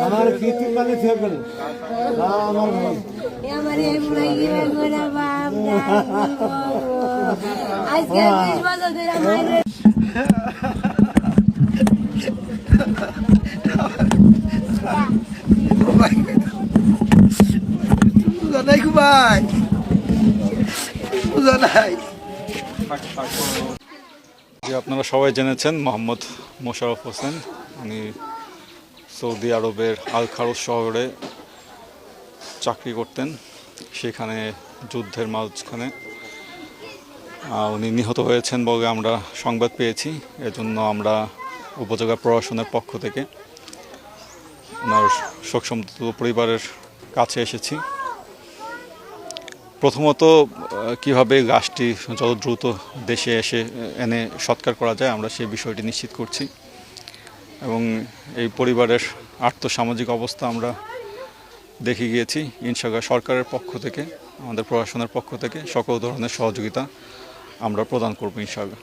আমার কিছু মানে থাকবে না আমার ভাই আমার এই বুড়াই গিয়ে করে বাপ আজকে 20 বছর ধরে মাইরে নাই ভাই বুঝা নাই। আপনারা সবাই জেনেছেন মোহাম্মদ মোশাররফ হোসেন, উনি সৌদি আরবের আল খারুজ শহরে চাকরি করতেন। সেখানে যুদ্ধের মাঝখানে উনি নিহত হয়েছেন বলে আমরা সংবাদ পেয়েছি। এজন্য আমরা উপজেলা প্রশাসনের পক্ষ থেকে ওনার শোকসন্তপ্ত পরিবারের কাছে এসেছি। প্রথমত কিভাবে লাশটি যত দ্রুত দেশে এনে সৎকার করা যায় আমরা সেই বিষয়টি নিশ্চিত করছি, এবং এই পরিবারের আর্থসামাজিক অবস্থা আমরা দেখে গিয়েছি। ইনশাআল্লাহ সরকারের পক্ষ থেকে, আমাদের প্রশাসনের পক্ষ থেকে সকল ধরনের সহযোগিতা আমরা প্রদান করব ইনশাআল্লাহ।